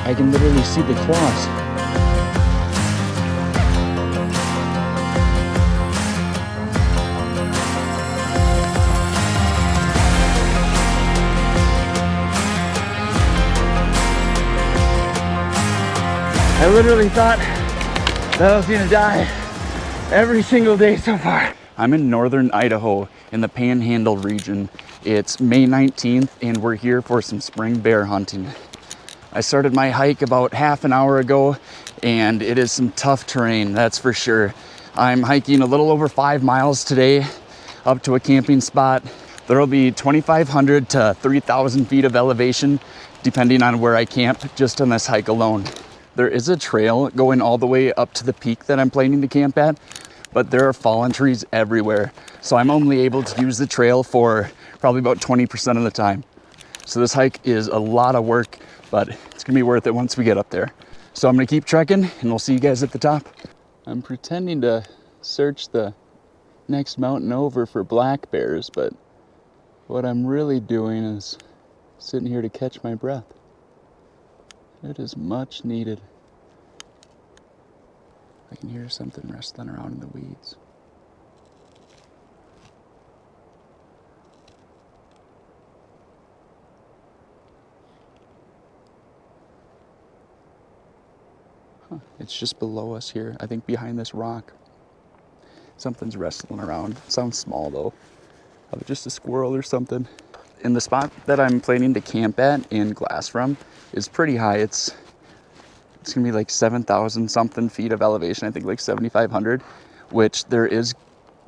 I can literally see the claws. I literally thought that I was gonna die every single day so far. I'm in northern Idaho in the Panhandle region. It's May 19th and we're here for some spring bear hunting. I started my hike about half an hour ago and it is some tough terrain, that's for sure. I'm hiking a little over 5 miles today up to a camping spot. There will be 2,500 to 3,000 feet of elevation depending on where I camp just on this hike alone. There is a trail going all the way up to the peak that I'm planning to camp at, but there are fallen trees everywhere. So I'm only able to use the trail for probably about 20% of the time. So this hike is a lot of work, but it's gonna be worth it once we get up there. So I'm gonna keep trekking and we'll see you guys at the top. I'm pretending to search the next mountain over for black bears, but what I'm really doing is sitting here to catch my breath. It is much needed. I can hear something rustling around in the weeds. Huh, it's just below us here. I think behind this rock. Something's wrestling around. It sounds small though. Probably just a squirrel or something. In the spot that I'm planning to camp at in Glassrum is pretty high. It's gonna be like 7,000 something feet of elevation. I think like 7,500, which there is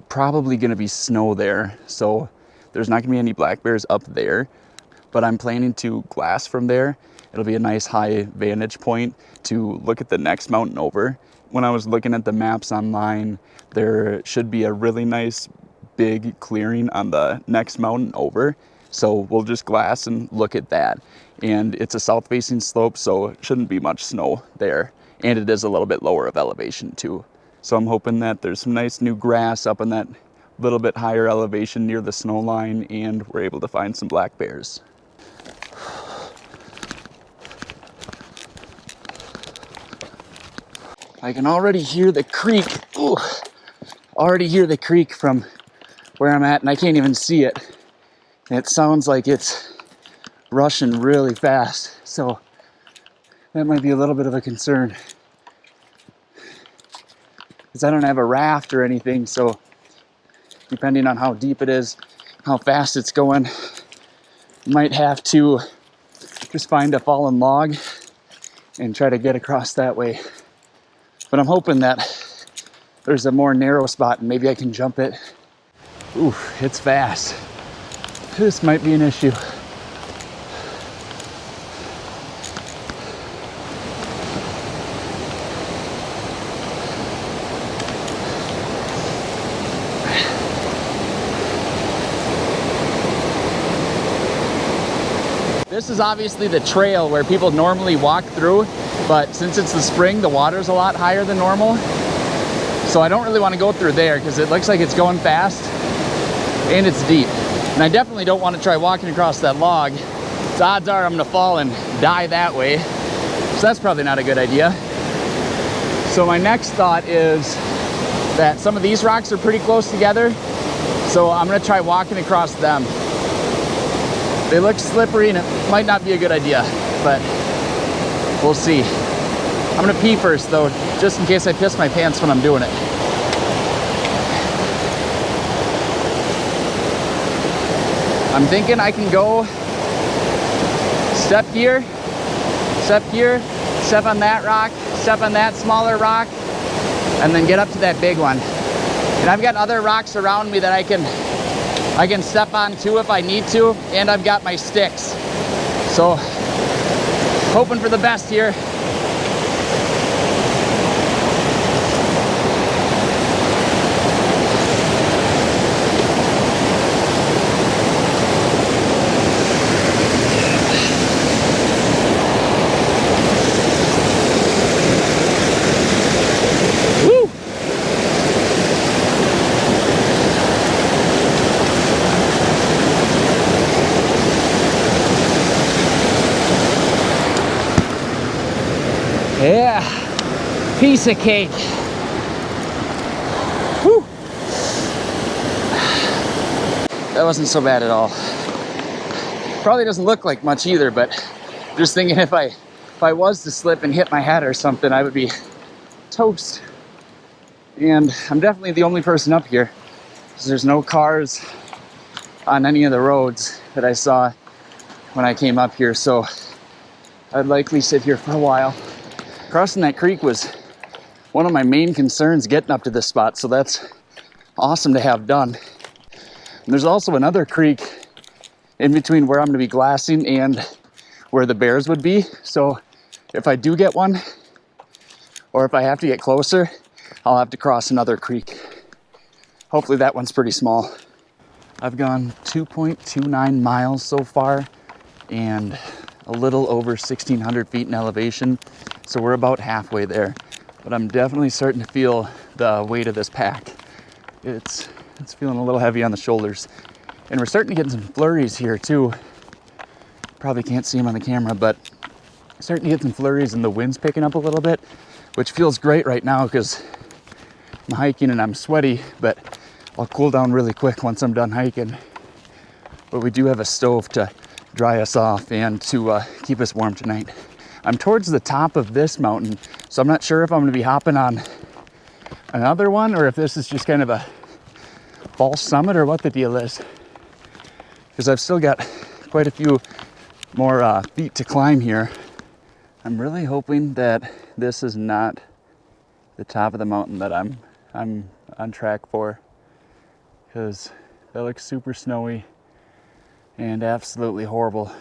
probably gonna be snow there. So there's not gonna be any black bears up there, but I'm planning to glass from there. It'll be a nice high vantage point to look at the next mountain over. When I was looking at the maps online, there should be a really nice big clearing on the next mountain over. So we'll just glass and look at that. And it's a south facing slope, so it shouldn't be much snow there. And it is a little bit lower of elevation too. So I'm hoping that there's some nice new grass up in that little bit higher elevation near the snow line and we're able to find some black bears. I can already hear the creek. Ooh, already hear the creek from where I'm at and I can't even see it. And it sounds like it's rushing really fast. So that might be a little bit of a concern. Because I don't have a raft or anything, so depending on how deep it is, how fast it's going, might have to just find a fallen log and try to get across that way. But I'm hoping that there's a more narrow spot and maybe I can jump it. Ooh, it's fast. This might be an issue. This is obviously the trail where people normally walk through, but since it's the spring, the water's a lot higher than normal. So I don't really want to go through there because it looks like it's going fast and it's deep. And I definitely don't want to try walking across that log. So odds are I'm going to fall and die that way. So that's probably not a good idea. So my next thought is that some of these rocks are pretty close together. So I'm going to try walking across them. They look slippery and it might not be a good idea, but we'll see. I'm going to pee first though, just in case I piss my pants when I'm doing it. I'm thinking I can go step here, step on that rock, step on that smaller rock, and then get up to that big one. And I've got other rocks around me that I can step on too if I need to, and I've got my sticks. So, hoping for the best here. Piece of cake. Whew. That wasn't so bad at all. Probably doesn't look like much either, but just thinking if I was to slip and hit my head or something, I would be toast. And I'm definitely the only person up here, because there's no cars on any of the roads that I saw when I came up here, so I'd likely sit here for a while. Crossing that creek was one of my main concerns getting up to this spot, so that's awesome to have done. And there's also another creek in between where I'm going to be glassing and where the bears would be, so if I do get one, or if I have to get closer, I'll have to cross another creek. Hopefully that one's pretty small. I've gone 2.29 miles so far and a little over 1,600 feet in elevation, so we're about halfway there. But I'm definitely starting to feel the weight of this pack. It's feeling a little heavy on the shoulders. And we're starting to get some flurries here too. Probably can't see them on the camera, but starting to get some flurries and the wind's picking up a little bit, which feels great right now because I'm hiking and I'm sweaty, but I'll cool down really quick once I'm done hiking. But we do have a stove to dry us off and to keep us warm tonight. I'm towards the top of this mountain, so I'm not sure if I'm gonna be hopping on another one or if this is just kind of a false summit or what the deal is. Because I've still got quite a few more feet to climb here. I'm really hoping that this is not the top of the mountain that I'm on track for, because that looks super snowy and absolutely horrible.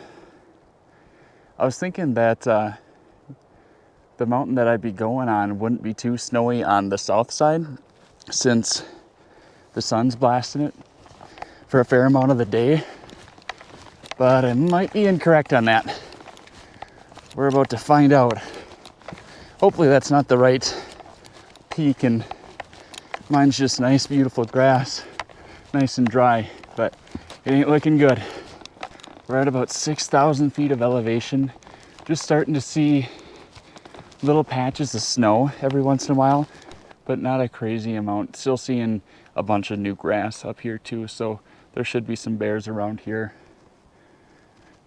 I was thinking that the mountain that I'd be going on wouldn't be too snowy on the south side, since the sun's blasting it for a fair amount of the day, but I might be incorrect on that. We're about to find out. Hopefully that's not the right peak, and mine's just nice, beautiful grass, nice and dry, but it ain't looking good. We're at about 6,000 feet of elevation, just starting to see little patches of snow every once in a while, but not a crazy amount. Still seeing a bunch of new grass up here too, so there should be some bears around here.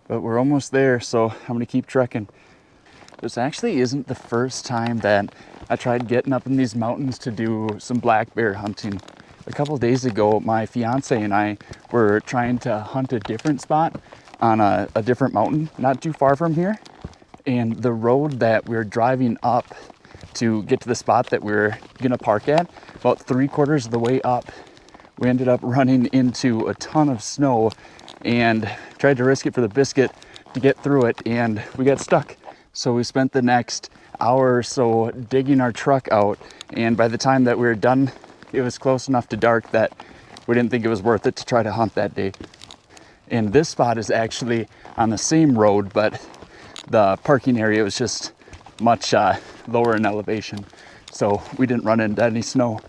But we're almost there, so I'm gonna keep trekking. This actually isn't the first time that I tried getting up in these mountains to do some black bear hunting. A couple of days ago, my fiance and I were trying to hunt a different spot on a different mountain, not too far from here. And the road that we were driving up to get to the spot that we were gonna park at, about 3/4 of the way up, we ended up running into a ton of snow and tried to risk it for the biscuit to get through it, and we got stuck. So we spent the next hour or so digging our truck out, and by the time that we were done, it was close enough to dark that we didn't think it was worth it to try to hunt that day. And this spot is actually on the same road, but the parking area was just much lower in elevation, so we didn't run into any snow.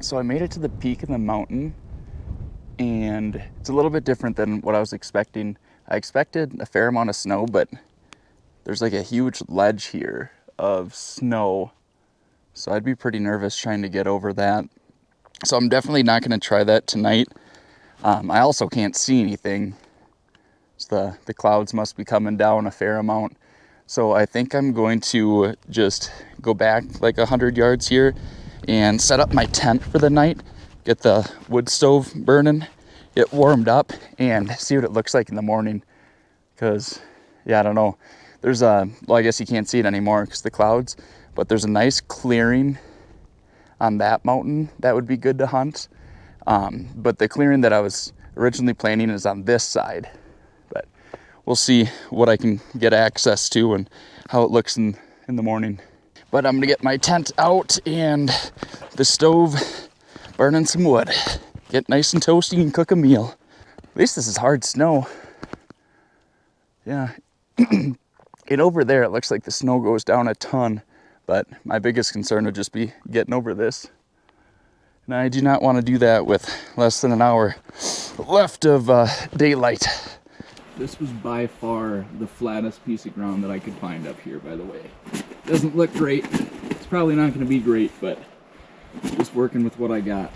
So I made it to the peak of the mountain, and it's a little bit different than what I was expecting. I expected a fair amount of snow, but there's like a huge ledge here of snow, so I'd be pretty nervous trying to get over that. So I'm definitely not going to try that tonight. I also can't see anything, so the clouds must be coming down a fair amount. So I think I'm going to just go back like 100 yards here and set up my tent for the night, get the wood stove burning, get warmed up, and see what it looks like in the morning. Because, yeah, I don't know. There's well, I guess you can't see it anymore because the clouds, but there's a nice clearing on that mountain that would be good to hunt. But the clearing that I was originally planning is on this side. But we'll see what I can get access to and how it looks in the morning. But I'm gonna get my tent out and the stove burning some wood. Get nice and toasty and cook a meal. At least this is hard snow. Yeah. And over there, it looks like the snow goes down a ton, but my biggest concern would just be getting over this. And I do not want to do that with less than an hour left of daylight. This was by far the flattest piece of ground that I could find up here, by the way. Doesn't look great. It's probably not going to be great, but just working with what I got.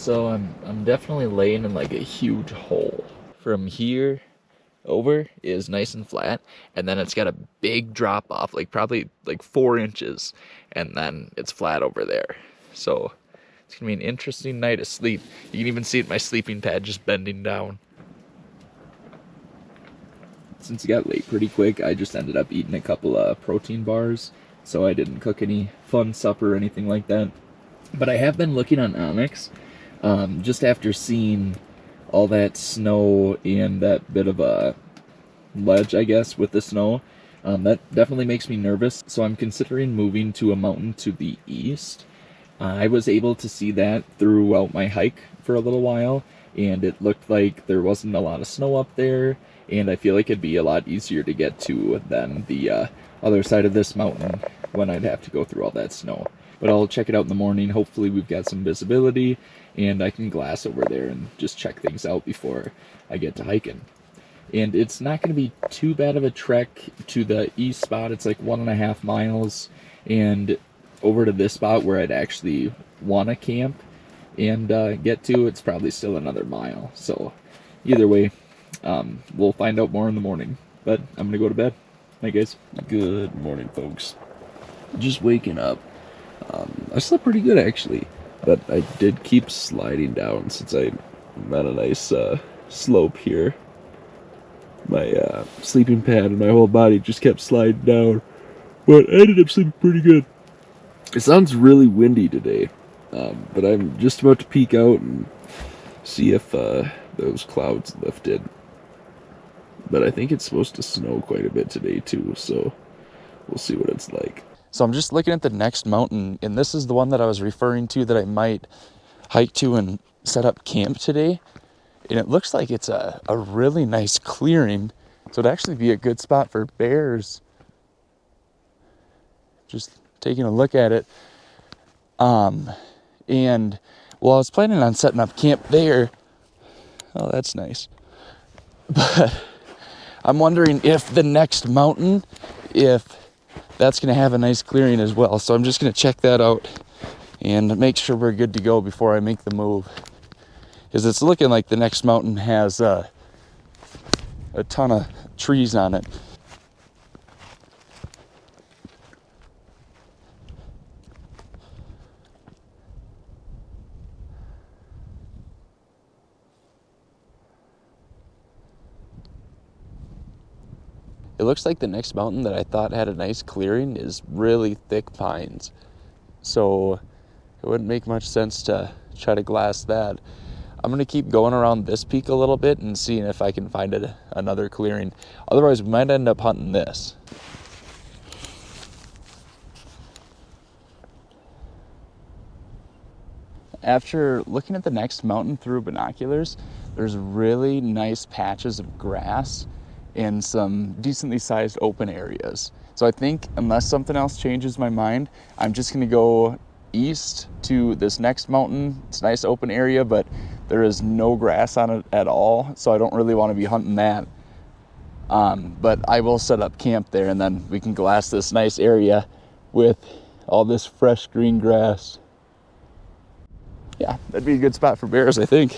So I'm definitely laying in like a huge hole. From here over is nice and flat, and then it's got a big drop off, like probably like 4 inches, and then it's flat over there. So it's gonna be an interesting night of sleep. You can even see it, my sleeping pad just bending down. Since it got late pretty quick, I just ended up eating a couple of protein bars, so I didn't cook any fun supper or anything like that. But I have been looking on Onyx, just after seeing all that snow and that bit of a ledge, I guess, with the snow. That definitely makes me nervous. So I'm considering moving to a mountain to the east. I was able to see that throughout my hike for a little while, and it looked like there wasn't a lot of snow up there, and I feel like it'd be a lot easier to get to than the other side of this mountain when I'd have to go through all that snow. But I'll check it out in the morning. Hopefully we've got some visibility, and I can glass over there and just check things out before I get to hiking. And it's not going to be too bad of a trek to the east spot. It's like 1.5 miles, and over to this spot where I'd actually want to camp and get to, it's probably still another mile. So either way, we'll find out more in the morning. But I'm gonna go to bed. Night, guys. Good morning, folks. Just waking up. I slept pretty good, actually, but I did keep sliding down since I'm on a nice slope here. My sleeping pad and my whole body just kept sliding down, but I ended up sleeping pretty good. It sounds really windy today, but I'm just about to peek out and see if those clouds lifted. But I think it's supposed to snow quite a bit today too, so we'll see what it's like. So I'm just looking at the next mountain, and this is the one that I was referring to that I might hike to and set up camp today. And it looks like it's a really nice clearing, so it'd actually be a good spot for bears. Just taking a look at it. And well, I was planning on setting up camp there. Oh, that's nice. But I'm wondering if the next mountain, if that's going to have a nice clearing as well. So I'm just going to check that out and make sure we're good to go before I make the move. Because it's looking like the next mountain has a ton of trees on it. It looks like the next mountain that I thought had a nice clearing is really thick pines. So it wouldn't make much sense to try to glass that. I'm going to keep going around this peak a little bit and seeing if I can find another clearing. Otherwise, we might end up hunting this. After looking at the next mountain through binoculars, there's really nice patches of grass and some decently sized open areas. So I think unless something else changes my mind, I'm just going to go east to this next mountain. It's a nice open area, but there is no grass on it at all, so I don't really want to be hunting that. But I will set up camp there, and then we can glass this nice area with all this fresh green grass. Yeah, that'd be a good spot for bears, I think.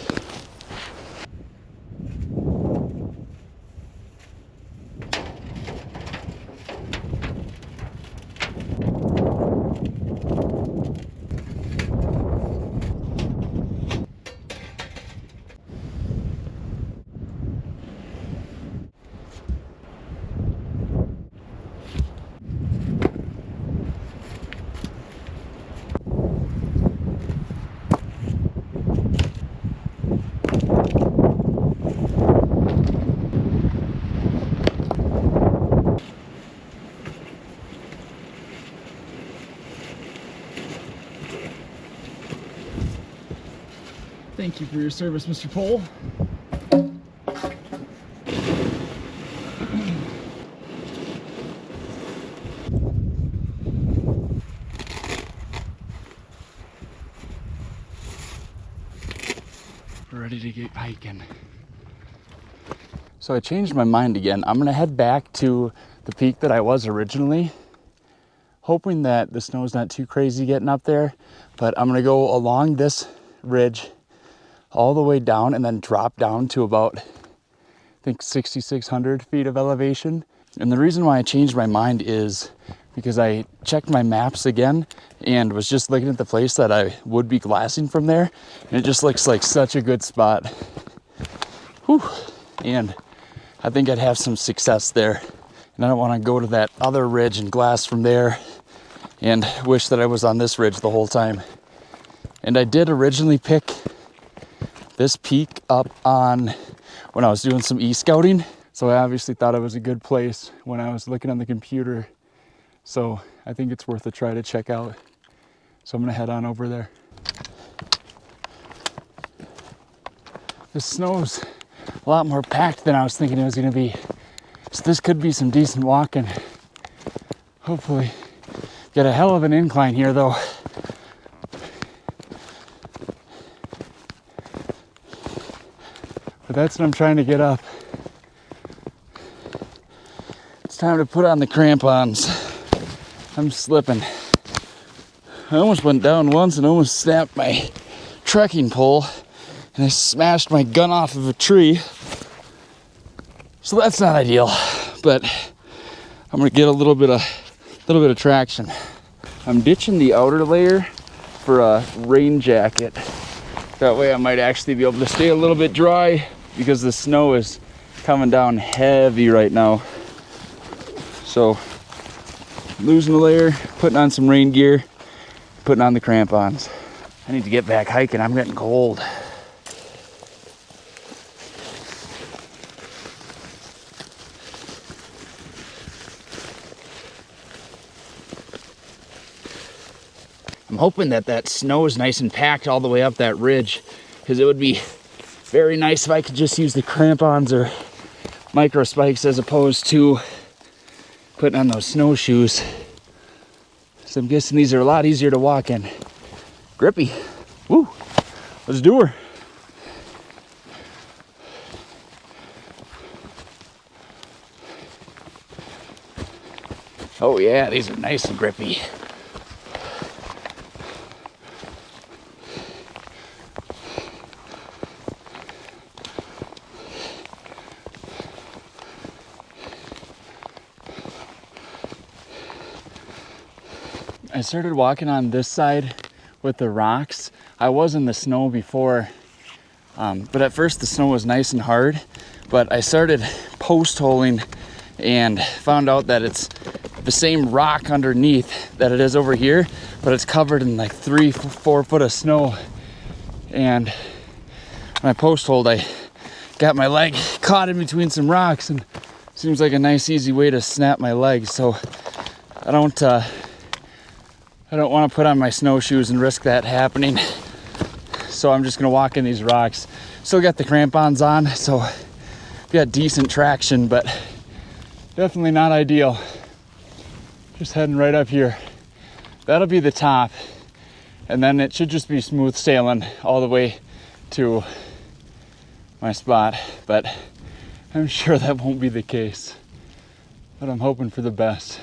Thank you for your service, Mr. Cole. We're ready to get hiking. So I changed my mind again. I'm gonna head back to the peak that I was originally, hoping that the snow's not too crazy getting up there, but I'm gonna go along this ridge all the way down and then drop down to about, I think, 6,600 feet of elevation. And the reason why I changed my mind is because I checked my maps again and was just looking at the place that I would be glassing from there, and it just looks like such a good spot. Whew. And I think I'd have some success there. And I don't want to go to that other ridge and glass from there and wish that I was on this ridge the whole time. And I did originally pick this peak up on when I was doing some e-scouting. So I obviously thought it was a good place when I was looking on the computer. So I think it's worth a try to check out. So I'm gonna head on over there. The snow's a lot more packed than I was thinking it was gonna be. So this could be some decent walking. Hopefully. Get a hell of an incline here though. But that's what I'm trying to get up. It's time to put on the crampons. I'm slipping. I almost went down once and almost snapped my trekking pole, and I smashed my gun off of a tree. So that's not ideal, but I'm gonna get a little bit of traction. I'm ditching the outer layer for a rain jacket. That way I might actually be able to stay a little bit dry because the snow is coming down heavy right now. So losing a layer, putting on some rain gear, putting on the crampons. I need to get back hiking. I'm getting cold. I'm hoping that snow is nice and packed all the way up that ridge, because it would be very nice if I could just use the crampons or micro spikes as opposed to putting on those snowshoes. So I'm guessing these are a lot easier to walk in. Grippy. Woo! Let's do her. Oh yeah, these are nice and grippy. I started walking on this side with the rocks. I was in the snow before, but at first the snow was nice and hard, but I started post holing and found out that it's the same rock underneath that it is over here, but it's covered in like 3-4 foot of snow. And when I post holed, I got my leg caught in between some rocks, and it seems like a nice easy way to snap my leg. So I don't want to put on my snowshoes and risk that happening. So I'm just gonna walk in these rocks. Still got the crampons on, so got decent traction, but definitely not ideal. Just heading right up here. That'll be the top, and then it should just be smooth sailing all the way to my spot, but I'm sure that won't be the case. But I'm hoping for the best.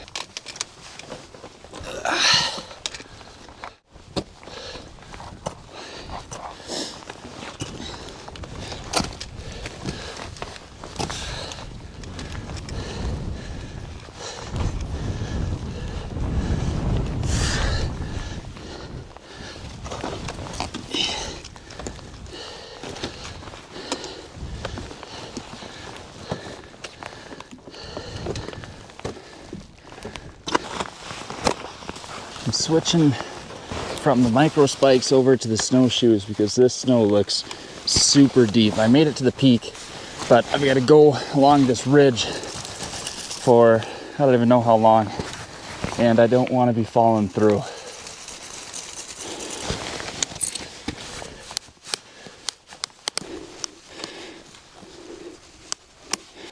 I'm switching from the micro spikes over to the snowshoes because this snow looks super deep. I made it to the peak, but I've got to go along this ridge for I don't even know how long, and I don't want to be falling through.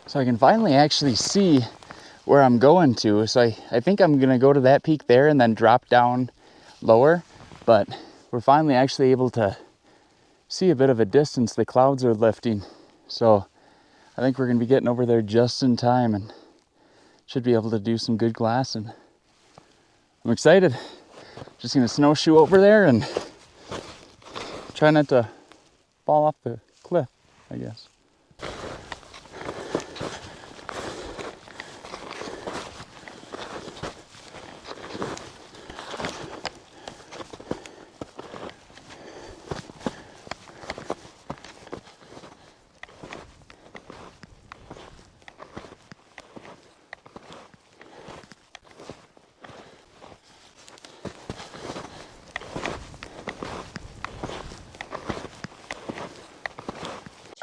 So I can finally actually see where I'm going to. So I think I'm gonna go to that peak there and then drop down lower, but we're finally actually able to see a bit of a distance. The clouds are lifting, so I think we're gonna be getting over there just in time and should be able to do some good glassing. I'm excited. Just gonna snowshoe over there and try not to fall off the cliff, I guess.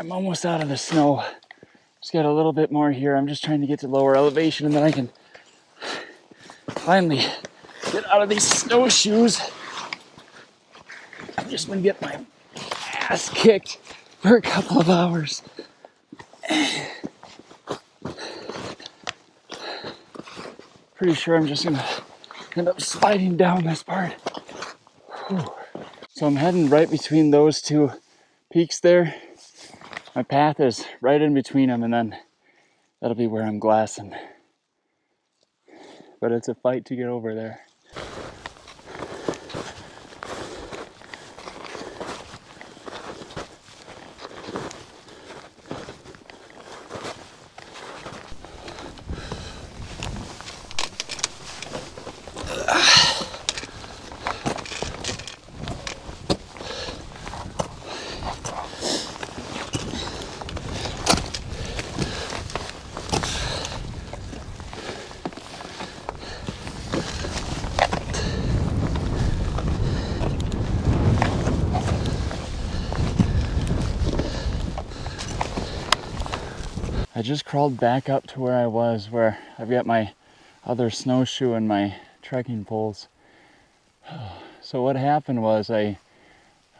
I'm almost out of the snow. Just got a little bit more here. I'm just trying to get to lower elevation and then I can finally get out of these snowshoes. I've just been getting my ass kicked for a couple of hours. Pretty sure I'm just gonna end up sliding down this part. Whew. So I'm heading right between those two peaks there. My path is right in between them, and then that'll be where I'm glassing. But it's a fight to get over there. I just crawled back up to where I was, where I've got my other snowshoe and my trekking poles. So what happened was I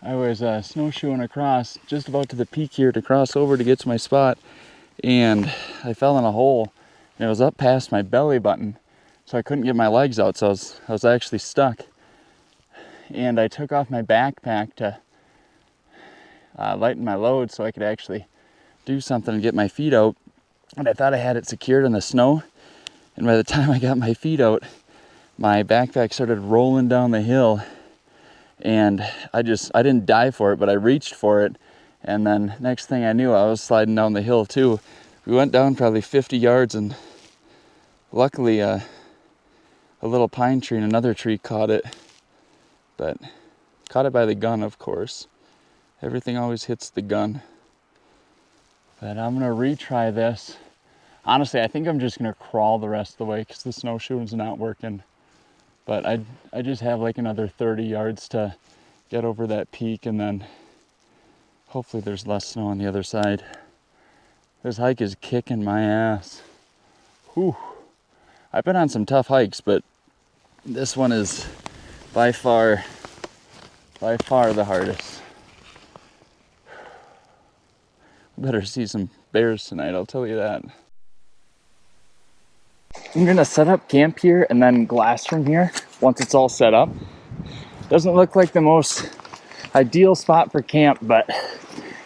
was snowshoeing across, just about to the peak here to cross over to get to my spot, and I fell in a hole, and it was up past my belly button, so I couldn't get my legs out, so I was actually stuck. And I took off my backpack to lighten my load so I could actually do something and get my feet out. And I thought I had it secured in the snow, and by the time I got my feet out, my backpack started rolling down the hill, and I didn't dive for it, but I reached for it, and then next thing I knew, I was sliding down the hill too. We went down probably 50 yards, and luckily a little pine tree and another tree caught it, but caught it by the gun, of course. Everything always hits the gun. But I'm gonna retry this. Honestly, I think I'm just gonna crawl the rest of the way because the snowshoeing's not working. But I just have like another 30 yards to get over that peak, and then hopefully there's less snow on the other side. This hike is kicking my ass. Whew. I've been on some tough hikes, but this one is by far the hardest. Better see some bears tonight, I'll tell you that. I'm gonna set up camp here and then glass from here once it's all set up. Doesn't look like the most ideal spot for camp, but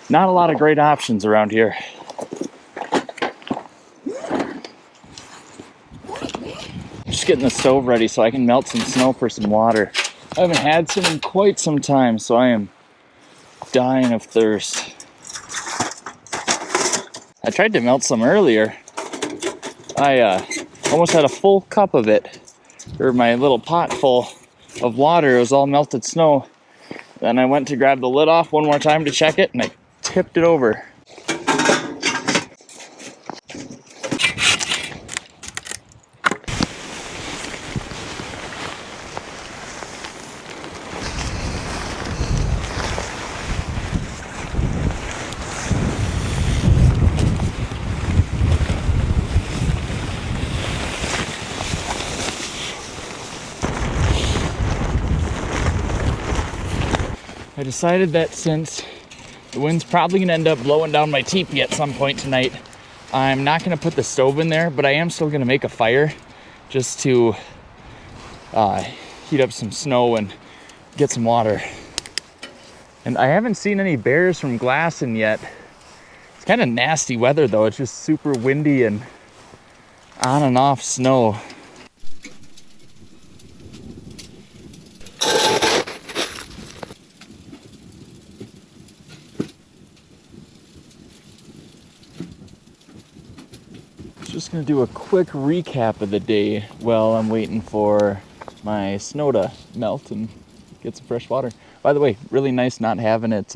not a lot of great options around here. Just getting the stove ready so I can melt some snow for some water. I haven't had some in quite some time, so I am dying of thirst. I tried to melt some earlier. I almost had a full cup of it, or my little pot full of water. It was all melted snow. Then I went to grab the lid off one more time to check it, and I tipped it over. I decided that since the wind's probably gonna end up blowing down my teepee at some point tonight, I'm not gonna put the stove in there, but I am still gonna make a fire just to heat up some snow and get some water. And I haven't seen any bears from glassing yet. It's kind of nasty weather though. It's just super windy and on and off snow. Just gonna do a quick recap of the day while I'm waiting for my snow to melt and get some fresh water. By the way, really nice not having it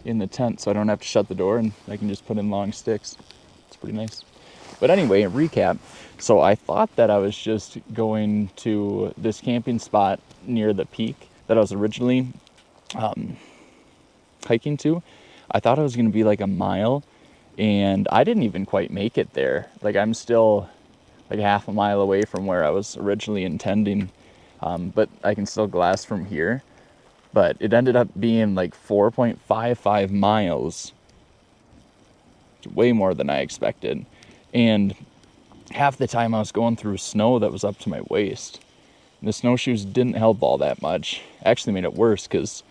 in the tent, so I don't have to shut the door and I can just put in long sticks. It's pretty nice. But anyway, a recap. So I thought that I was just going to this camping spot near the peak that I was originally hiking to. I thought it was going to be like a mile, and I didn't even quite make it there. Like, I'm still like half a mile away from where I was originally intending, but I can still glass from here. But it ended up being like 4.55 miles, way more than I expected. And half the time I was going through snow that was up to my waist. And the snowshoes didn't help all that much. Actually made it worse because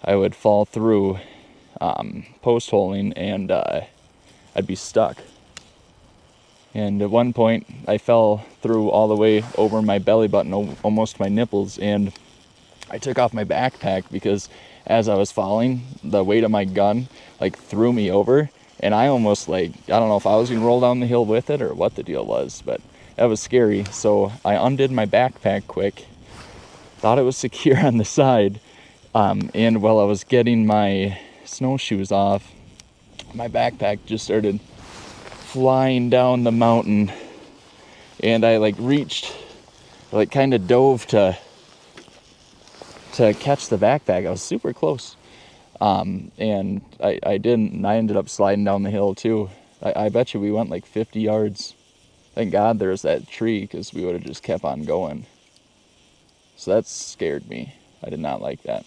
I would fall through post holing and I'd be stuck. And at one point I fell through all the way over my belly button, almost my nipples, and I took off my backpack because as I was falling, the weight of my gun like threw me over, and I almost, like, I don't know if I was gonna roll down the hill with it or what the deal was, but that was scary. So I undid my backpack quick, thought it was secure on the side, and while I was getting my snowshoes off, my backpack just started flying down the mountain, and I like reached, like kind of dove to catch the backpack. I was super close, and I didn't, and I ended up sliding down the hill too. I bet you we went like 50 yards. Thank God there's that tree, because we would have just kept on going. So that scared me. I did not like that.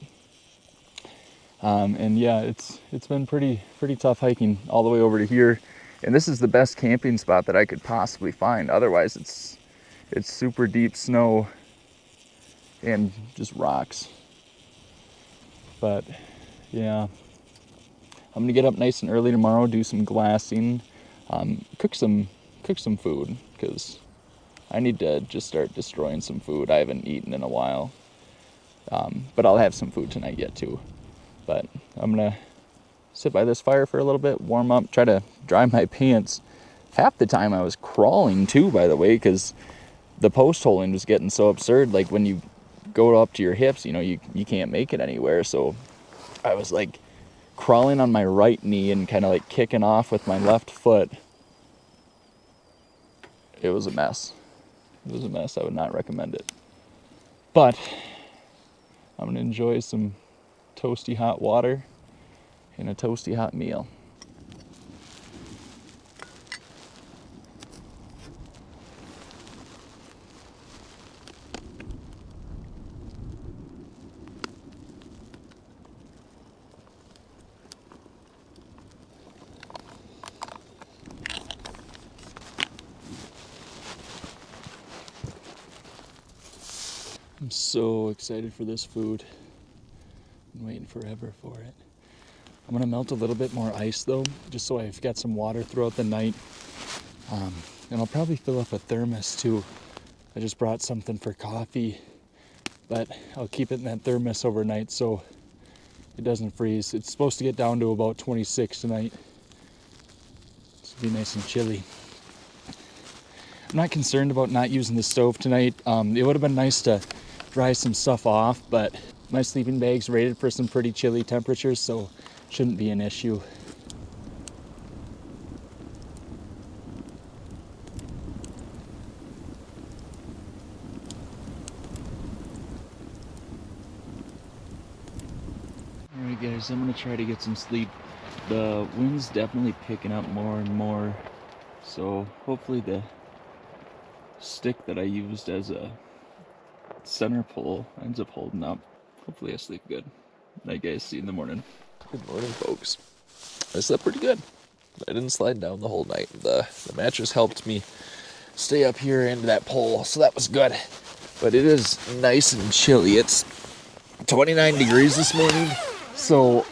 And yeah, it's been pretty tough hiking all the way over to here, and this is the best camping spot that I could possibly find. Otherwise, it's super deep snow and just rocks. But yeah, I'm gonna get up nice and early tomorrow, do some glassing, cook some food, because I need to just start destroying some food. I haven't eaten in a while, but I'll have some food tonight yet too. But I'm gonna sit by this fire for a little bit, warm up, try to dry my pants. Half the time I was crawling too, by the way, because the post holing was getting so absurd. Like when you go up to your hips, you can't make it anywhere. So I was like crawling on my right knee and kind of like kicking off with my left foot. It was a mess. It was a mess. I would not recommend it. But I'm gonna enjoy some toasty hot water and a toasty hot meal. I'm so excited for this food. Been waiting forever for it. I'm gonna melt a little bit more ice though, just so I've got some water throughout the night. And I'll probably fill up a thermos too. I just brought something for coffee, but I'll keep it in that thermos overnight so it doesn't freeze. It's supposed to get down to about 26 tonight. It's gonna be nice and chilly. I'm not concerned about not using the stove tonight. It would have been nice to dry some stuff off, but my sleeping bag's rated for some pretty chilly temperatures, so shouldn't be an issue. Alright guys, I'm gonna try to get some sleep. The wind's definitely picking up more and more, so hopefully the stick that I used as a center pole ends up holding up. Hopefully I sleep good. Night guys, see you in the morning. Good morning, folks. I slept pretty good. I didn't slide down the whole night. The mattress helped me stay up here into that pole, so that was good. But it is nice and chilly. It's 29 degrees this morning, so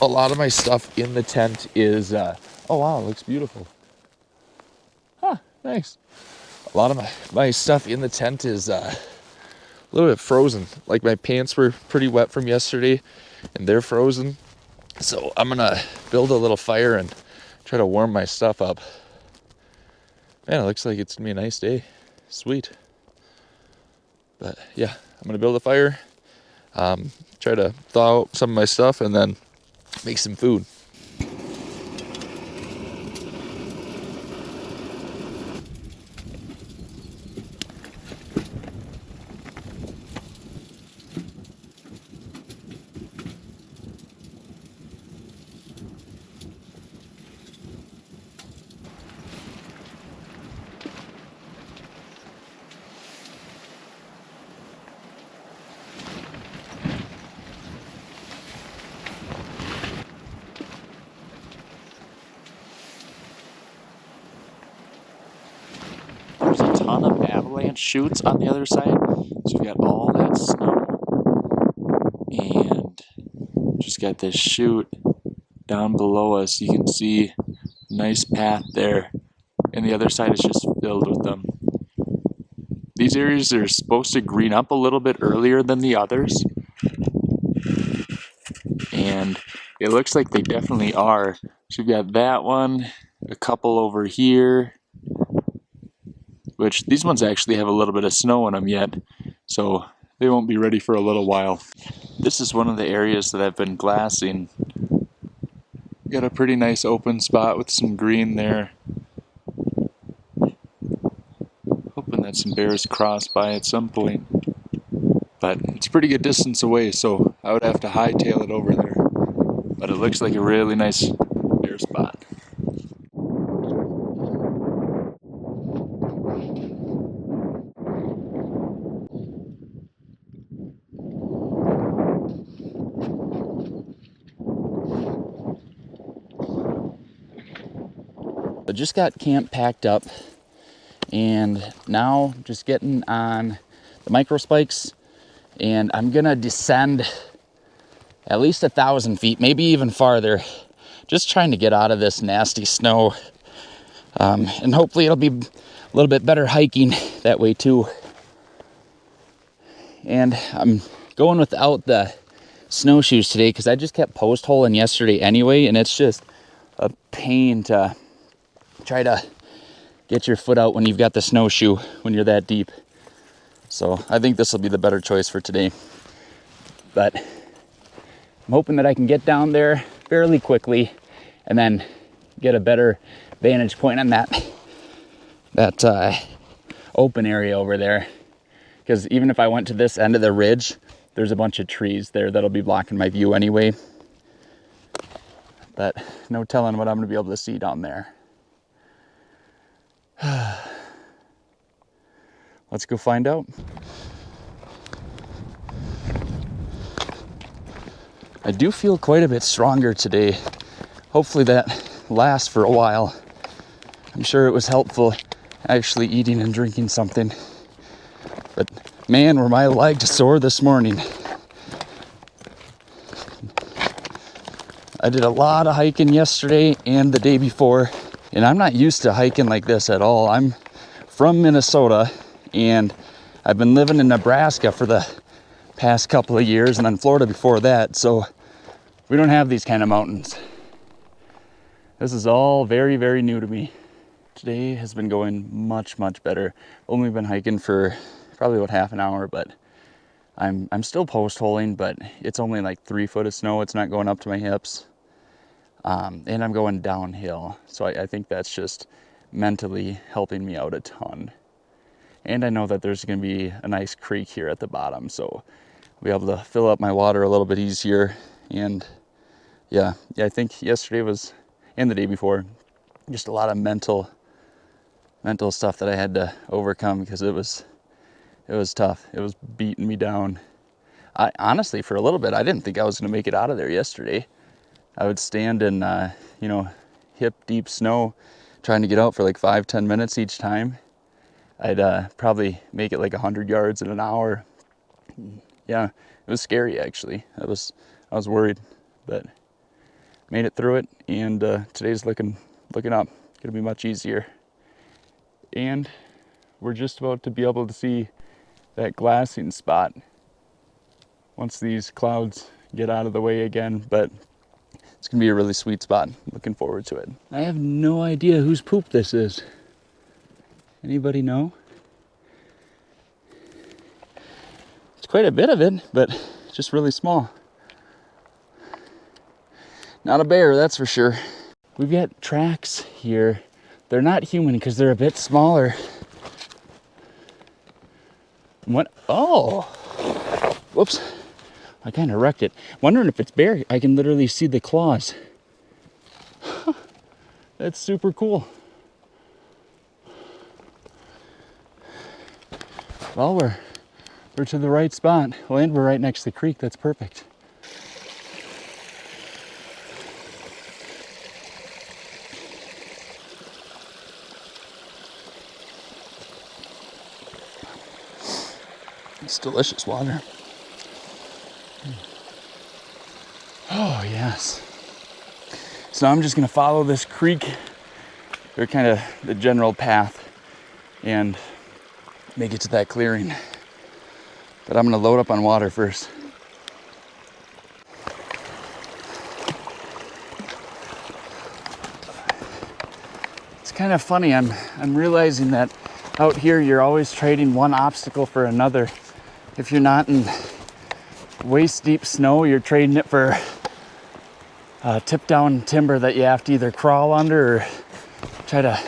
a lot of my stuff in the tent is, oh wow, it looks beautiful. Huh, nice. A lot of my stuff in the tent is a little bit frozen. Like my pants were pretty wet from yesterday, and they're frozen. So I'm gonna build a little fire and try to warm my stuff up. Man, it looks like it's gonna be a nice day. Sweet. But yeah, I'm gonna build a fire, try to thaw out some of my stuff, and then make some food. ton of avalanche chutes on the other side. So we've got all that snow and just got this chute down below us. You can see a nice path there, and the other side is just filled with them. These areas are supposed to green up a little bit earlier than the others, and it looks like they definitely are. So we've got that one, a couple over here, which these ones actually have a little bit of snow in them yet, so they won't be ready for a little while. This is one of the areas that I've been glassing. Got a pretty nice open spot with some green there. Hoping that some bears cross by at some point. But it's a pretty good distance away, so I would have to hightail it over there. But it looks like a really nice bear spot. I just got camp packed up, and now just getting on the micro spikes, and I'm gonna descend at least 1,000 feet, maybe even farther, just trying to get out of this nasty snow, and hopefully it'll be a little bit better hiking that way too. And I'm going without the snowshoes today because I just kept post holing yesterday anyway, and it's just a pain to try to get your foot out when you've got the snowshoe when you're that deep. So I think this will be the better choice for today. But I'm hoping that I can get down there fairly quickly and then get a better vantage point on that open area over there. Because even if I went to this end of the ridge, there's a bunch of trees there that'll be blocking my view anyway. But no telling what I'm gonna be able to see down there. Let's go find out. I do feel quite a bit stronger today. Hopefully that lasts for a while. I'm sure it was helpful actually eating and drinking something. But man, were my legs sore this morning. I did a lot of hiking yesterday and the day before, and I'm not used to hiking like this at all. I'm from Minnesota, and I've been living in Nebraska for the past couple of years, and then Florida before that, so we don't have these kind of mountains. This is all very, very new to me. Today has been going much, much better. Only been hiking for probably about half an hour, but I'm still post holing, but it's only like 3 foot of snow. It's not going up to my hips. And I'm going downhill. So I think that's just mentally helping me out a ton. And I know that there's going to be a nice creek here at the bottom, so I'll be able to fill up my water a little bit easier. And yeah, I think yesterday was, and the day before, just a lot of mental stuff that I had to overcome because it was tough. It was beating me down. I honestly, for a little bit, I didn't think I was going to make it out of there yesterday. I would stand in, hip deep snow, trying to get out for like 5-10 minutes each time. I'd probably make it like 100 yards in an hour. Yeah, it was scary actually. I was worried, but made it through it, and today's looking up. Gonna be much easier. And we're just about to be able to see that glassing spot once these clouds get out of the way again, but it's gonna be a really sweet spot. Looking forward to it. I have no idea whose poop this is. Anybody know? It's quite a bit of it, but just really small. Not a bear, that's for sure. We've got tracks here. They're not human because they're a bit smaller. What? Oh! Whoops. I kind of wrecked it. Wondering if it's bear. I can literally see the claws. That's super cool. Well, we're to the right spot. Well, and we're right next to the creek. That's perfect. It's delicious water. Oh, yes. So I'm just gonna follow this creek, or kind of the general path, and make it to that clearing. But I'm gonna load up on water first. It's kind of funny, I'm realizing that out here you're always trading one obstacle for another. If you're not in waist deep snow, you're trading it for tip down timber that you have to either crawl under or try to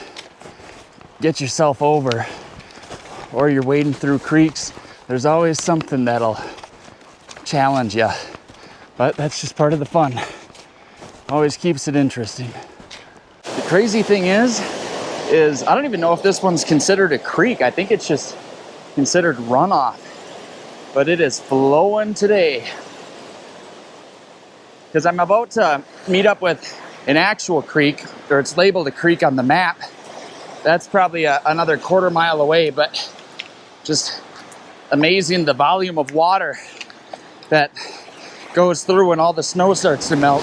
get yourself over, or you're wading through creeks. There's always something that'll challenge you, but that's just part of the fun. Always keeps it interesting. The crazy thing is I don't even know if this one's considered a creek. I think it's just considered runoff, but it is flowing today. Because I'm about to meet up with an actual creek, or it's labeled a creek on the map. That's probably another quarter mile away, but just amazing the volume of water that goes through when all the snow starts to melt.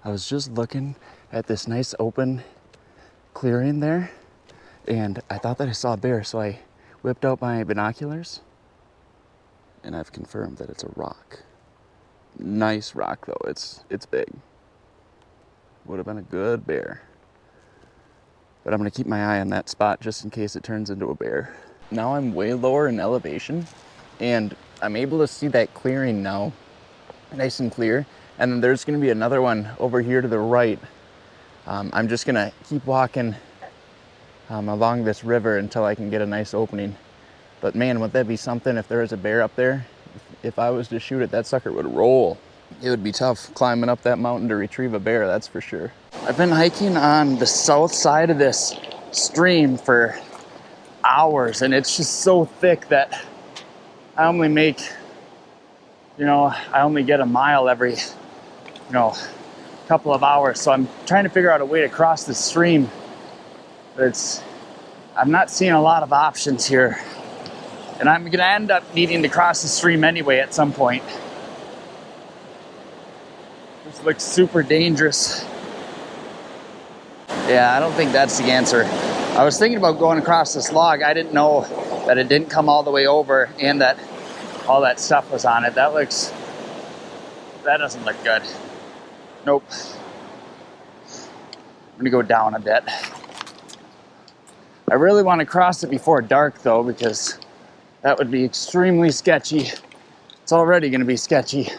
I was just looking at this nice open clearing there, and I thought that I saw a bear, so I whipped out my binoculars, and I've confirmed that it's a rock. Nice rock though, it's big. Would have been a good bear. But I'm gonna keep my eye on that spot just in case it turns into a bear. Now I'm way lower in elevation, and I'm able to see that clearing now, nice and clear. And then there's gonna be another one over here to the right. I'm just gonna keep walking along this river until I can get a nice opening. But man, would that be something if there was a bear up there? If I was to shoot it, that sucker would roll. It would be tough climbing up that mountain to retrieve a bear, that's for sure. I've been hiking on the south side of this stream for hours, and it's just so thick that I only make, I only get a mile every, couple of hours. So I'm trying to figure out a way to cross the stream. But I'm not seeing a lot of options here. And I'm gonna end up needing to cross the stream anyway at some point. This looks super dangerous. Yeah, I don't think that's the answer. I was thinking about going across this log. I didn't know that it didn't come all the way over and that all that stuff was on it. That doesn't look good. Nope. I'm gonna go down a bit. I really want to cross it before dark though, because that would be extremely sketchy. It's already gonna be sketchy.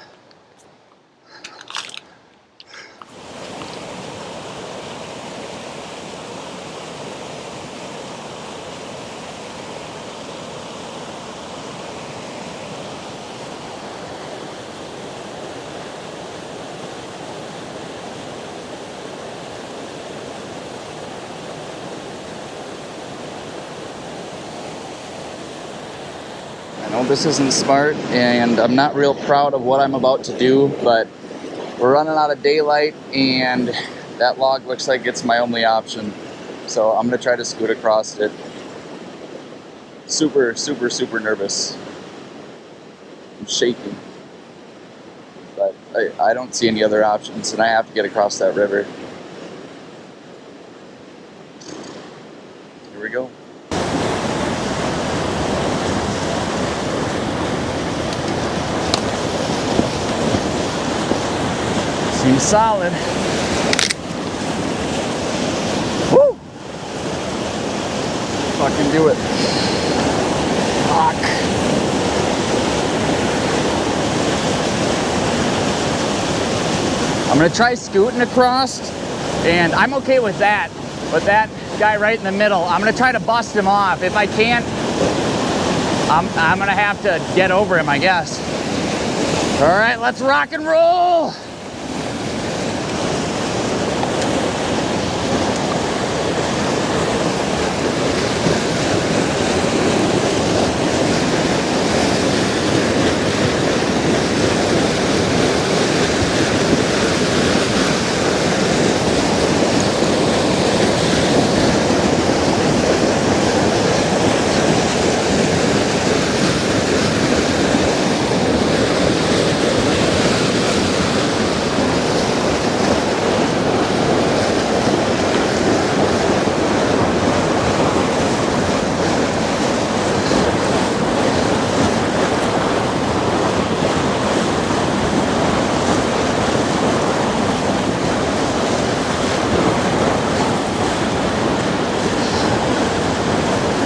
I know this isn't smart, and I'm not real proud of what I'm about to do, but we're running out of daylight, and that log looks like it's my only option. So I'm gonna try to scoot across it. Super, super, super nervous. I'm shaking. But I don't see any other options, and I have to get across that river. Here we go. Seems solid. Woo! Fucking do it. Fuck. I'm gonna try scooting across And I'm okay with that. But that guy right in the middle, I'm gonna try to bust him off. If I can't, I'm gonna have to get over him, I guess. All right, let's rock and roll.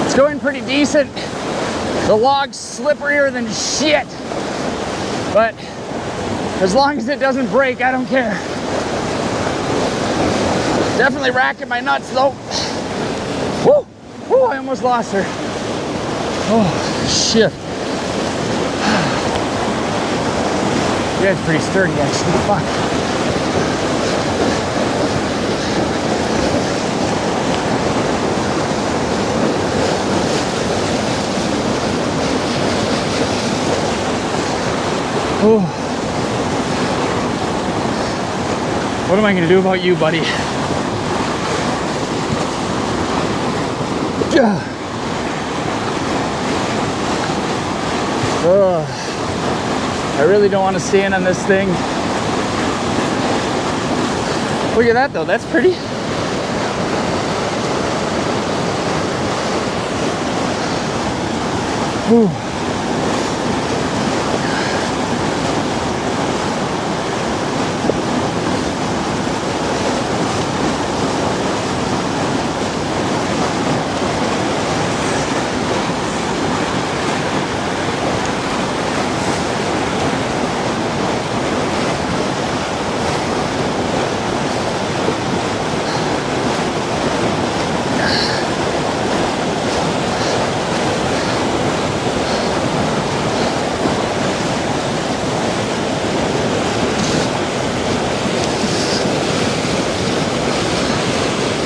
It's going pretty decent. The log's slipperier than shit. But as long as it doesn't break, I don't care. Definitely racking my nuts though. Woo! Woo, I almost lost her. Oh, shit. You guys are pretty sturdy actually. Fuck. Oh. What am I going to do about you, buddy? I really don't want to stand on this thing. Look at that though, that's pretty. Whew.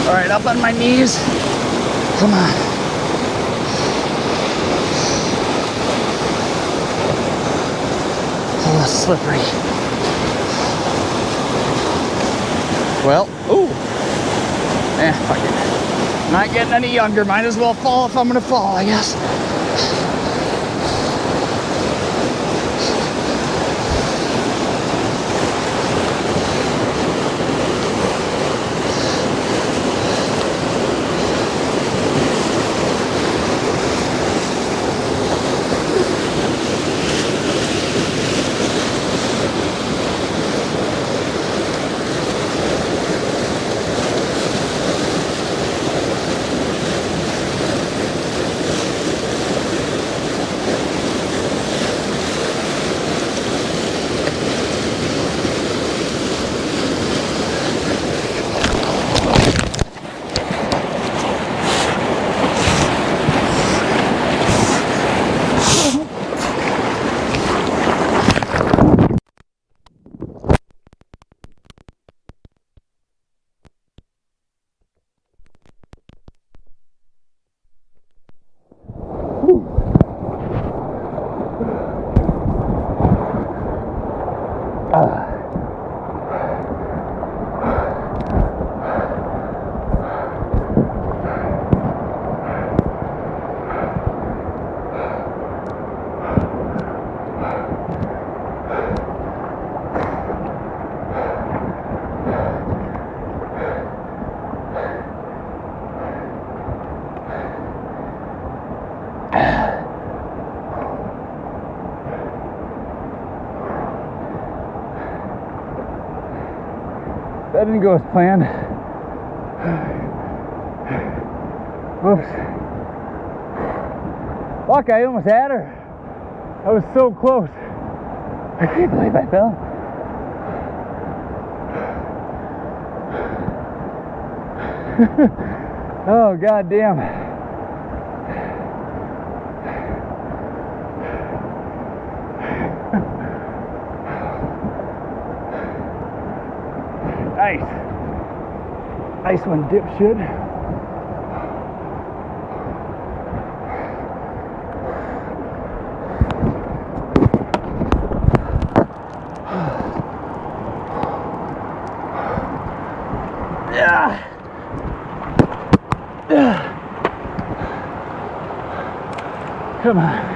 All right, up on my knees. Come on. Oh, slippery. Well, ooh. Fuck it. Not getting any younger. Might as well fall if I'm gonna fall, I guess. That didn't go as planned. Whoops. Fuck, I almost had her. I was so close. I can't believe I fell. Oh, god damn. Nice. Nice one, dipshit. Yeah. Come on.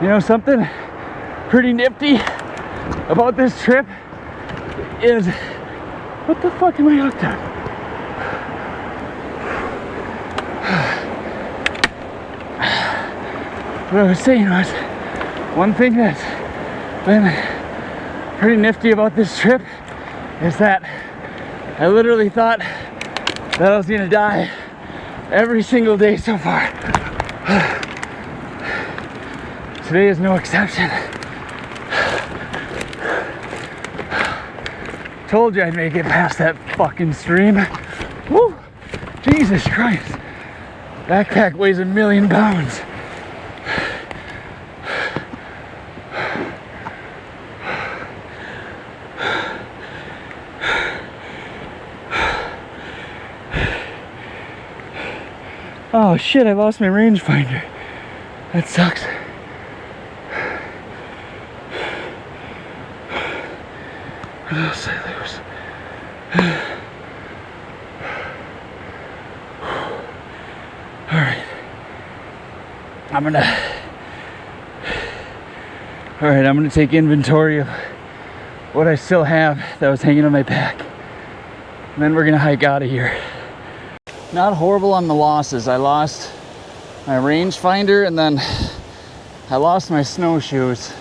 You know something pretty nifty about this trip is, what the fuck am I hooked on? What I was saying was, one thing that's been pretty nifty about this trip is that I literally thought that I was gonna die every single day so far. Today is no exception. Told you I'd make it past that fucking stream. Woo! Jesus Christ. Backpack weighs 1,000,000 pounds. Oh shit, I lost my rangefinder. That sucks. What else did I lose? Alright. I'm gonna take inventory of what I still have that was hanging on my pack. And then we're gonna hike out of here. Not horrible on the losses. I lost my rangefinder and then I lost my snowshoes.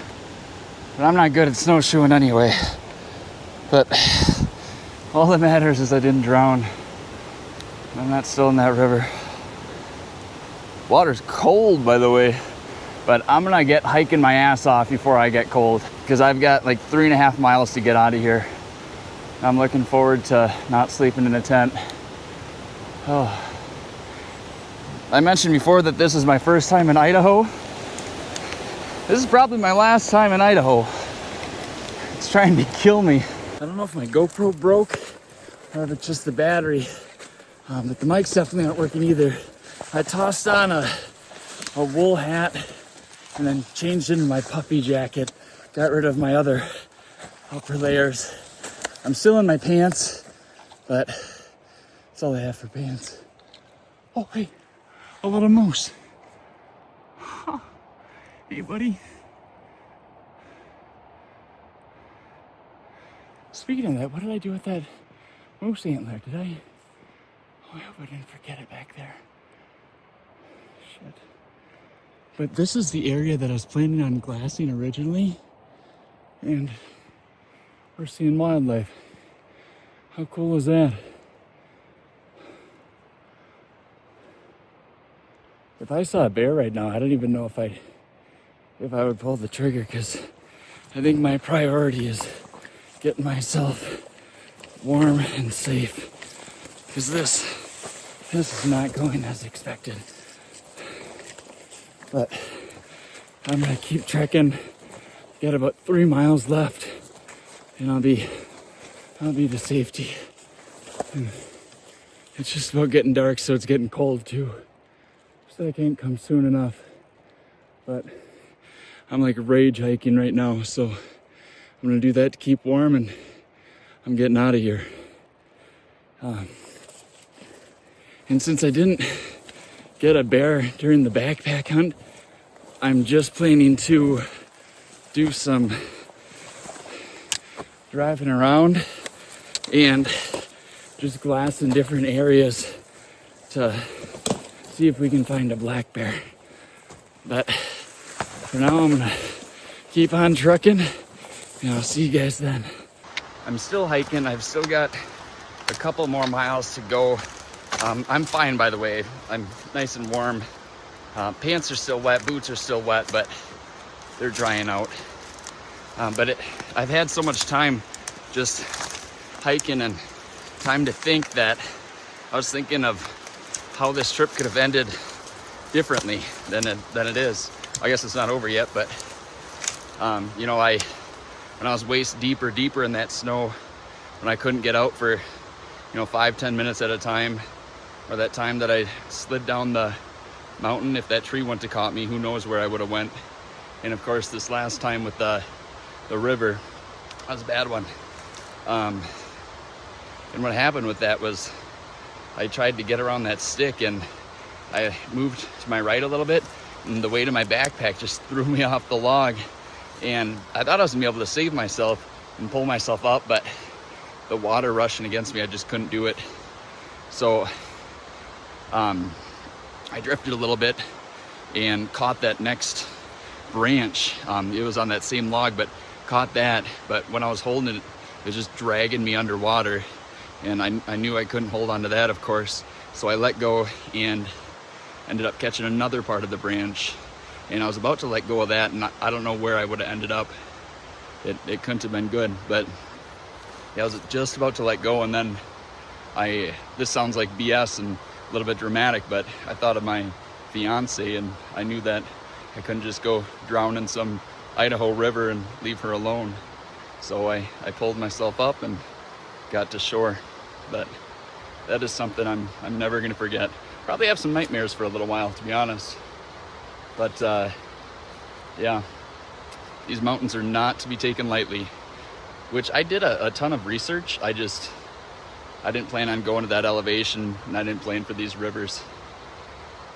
But I'm not good at snowshoeing anyway. But all that matters is I didn't drown. I'm not still in that river. Water's cold, by the way. But I'm gonna get hiking my ass off before I get cold. Because I've got like 3.5 miles to get out of here. I'm looking forward to not sleeping in a tent. Oh. I mentioned before that this is my first time in Idaho. This is probably my last time in Idaho. It's trying to kill me. I don't know if my GoPro broke or if it's just the battery. But the mics definitely aren't working either. I tossed on a wool hat and then changed into my puffy jacket. Got rid of my other upper layers. I'm still in my pants, but that's all I have for pants. Oh, hey, a little moose. Huh. Hey, buddy. Speaking of that, what did I do with that moose antler? Did I? Oh, I hope I didn't forget it back there. Shit. But this is the area that I was planning on glassing originally. And we're seeing wildlife. How cool is that? If I saw a bear right now, I don't even know if I would pull the trigger, because I think my priority is getting myself warm and safe, because this is not going as expected. But I'm gonna keep trekking. Got about 3 miles left, and I'll be to safety. And it's just about getting dark, so it's getting cold too. So I can't come soon enough. But I'm like rage hiking right now, so I'm gonna do that to keep warm, and I'm getting out of here. And since I didn't get a bear during the backpack hunt, I'm just planning to do some driving around and just glass in different areas to see if we can find a black bear. But for now, I'm gonna keep on trucking, and I'll see you guys then. I'm still hiking. I've still got a couple more miles to go. I'm fine, by the way. I'm nice and warm. Pants are still wet, boots are still wet, but they're drying out. I've had so much time just hiking and time to think that I was thinking of how this trip could have ended differently than it is. I guess it's not over yet, but you know, when I was waist deeper in that snow, when I couldn't get out for, you know, 5-10 minutes at a time, or that time that I slid down the mountain, if that tree wouldn't have caught me, who knows where I would have went. And of course, this last time with the river, that was a bad one. And what happened with that was I tried to get around that stick and I moved to my right a little bit, and the weight of my backpack just threw me off the log. And I thought I was gonna be able to save myself and pull myself up, but the water rushing against me, I just couldn't do it. So I drifted a little bit and caught that next branch. It was on that same log, but caught that. But when I was holding it, it was just dragging me underwater. And I knew I couldn't hold on to that, of course. So I let go and ended up catching another part of the branch. And I was about to let go of that, and I don't know where I would have ended up. It couldn't have been good, but yeah, I was just about to let go, and then this sounds like BS and a little bit dramatic, but I thought of my fiance, and I knew that I couldn't just go drown in some Idaho river and leave her alone. So I pulled myself up and got to shore. But that is something I'm never gonna forget. Probably have some nightmares for a little while, to be honest. But yeah, these mountains are not to be taken lightly, which I did a ton of research. I didn't plan on going to that elevation, and I didn't plan for these rivers.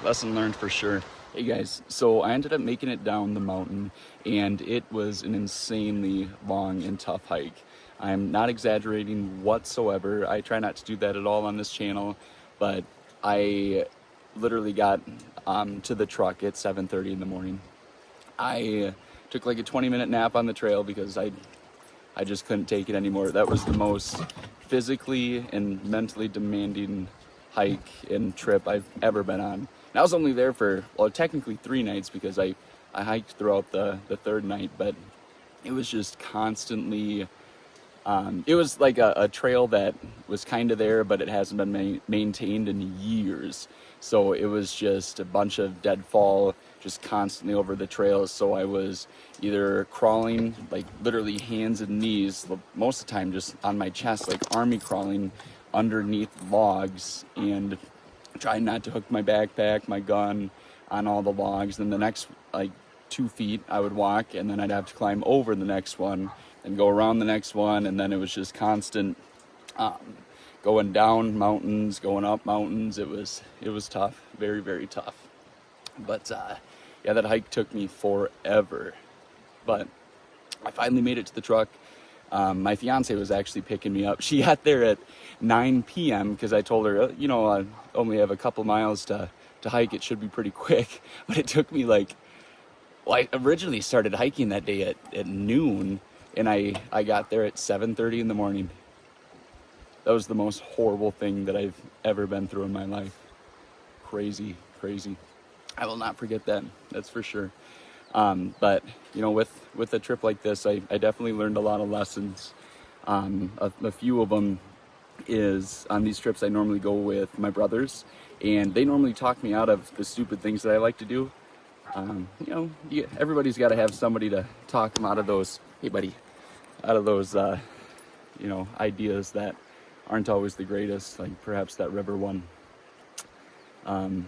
Lesson learned for sure. Hey guys, so I ended up making it down the mountain, and it was an insanely long and tough hike. I'm not exaggerating whatsoever. I try not to do that at all on this channel, but I literally got to the truck at 7:30 in the morning. I took like a 20-minute nap on the trail because I just couldn't take it anymore. That was the most physically and mentally demanding hike and trip I've ever been on. And I was only there for, well, technically 3 nights because I hiked throughout the third night, but it was just constantly, it was like a trail that was kind of there, but it hasn't been maintained in years. So it was just a bunch of deadfall just constantly over the trails. So I was either crawling, like literally hands and knees, most of the time just on my chest, like army crawling underneath logs, and trying not to hook my backpack, my gun on all the logs. Then the next like 2 feet I would walk, and then I'd have to climb over the next one and go around the next one. And then it was just constant going down mountains, going up mountains. It was tough, very, very tough. But yeah, that hike took me forever, but I finally made it to the truck. My fiance was actually picking me up. She got there at 9 p.m. because I told her, you know, I only have a couple miles to hike. It should be pretty quick. But it took me like, well, I originally started hiking that day at noon, and I got there at 7:30 in the morning. That was the most horrible thing that I've ever been through in my life. Crazy, crazy. I will not forget that, that's for sure. But, you know, with a trip like this, I definitely learned a lot of lessons. A few of them is on these trips I normally go with my brothers, and they normally talk me out of the stupid things that I like to do. You know, everybody's got to have somebody to talk them out of those, hey buddy, out of those, you know, ideas that aren't always the greatest, like perhaps that river one.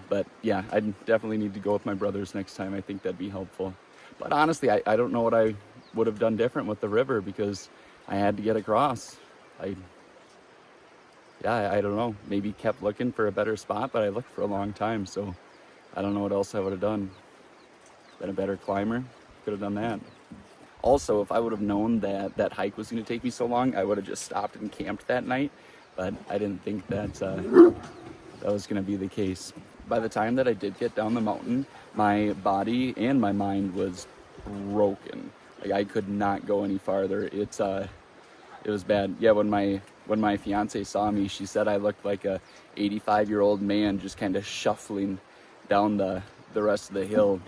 But yeah, I definitely need to go with my brothers next time. I think that'd be helpful. But honestly, I don't know what I would have done different with the river, because I had to get across. I don't know, maybe kept looking for a better spot, but I looked for a long time, so I don't know what else I would have done. Been a better climber, could have done that. Also, if I would have known that that hike was going to take me so long, I would have just stopped and camped that night, but I didn't think that that was going to be the case. By the time that I did get down the mountain, my body and my mind was broken. Like, I could not go any farther. It was bad. Yeah, when my when my fiance saw me, she said I looked like a 85-year-old man just kind of shuffling down the rest of the hill.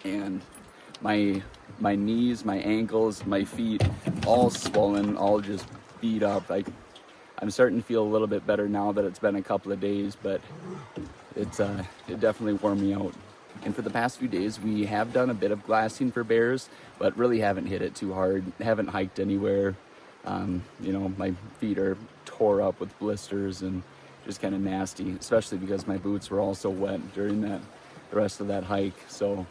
And my knees, my ankles, my feet, all swollen, all just beat up. Like, I'm starting to feel a little bit better now that it's been a couple of days, but it definitely wore me out. And for the past few days, we have done a bit of glassing for bears, but really haven't hit it too hard. Haven't hiked anywhere. You know, my feet are tore up with blisters and just kind of nasty, especially because my boots were all so wet during the rest of that hike. So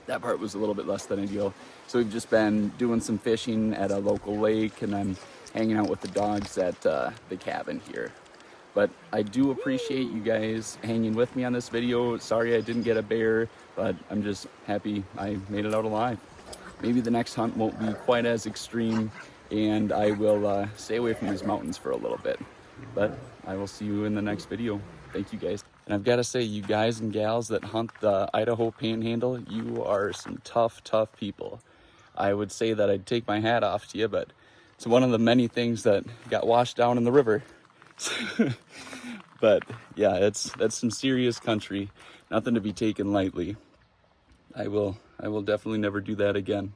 that part was a little bit less than ideal. So we've just been doing some fishing at a local lake and then hanging out with the dogs at the cabin here. But I do appreciate you guys hanging with me on this video. Sorry I didn't get a bear, but I'm just happy I made it out alive. Maybe the next hunt won't be quite as extreme, and I will stay away from these mountains for a little bit. But I will see you in the next video. Thank you guys. And I've got to say, you guys and gals that hunt the Idaho Panhandle, you are some tough, tough people. I would say that I'd take my hat off to you, but it's one of the many things that got washed down in the river. But yeah, that's some serious country. Nothing to be taken lightly. I will definitely never do that again.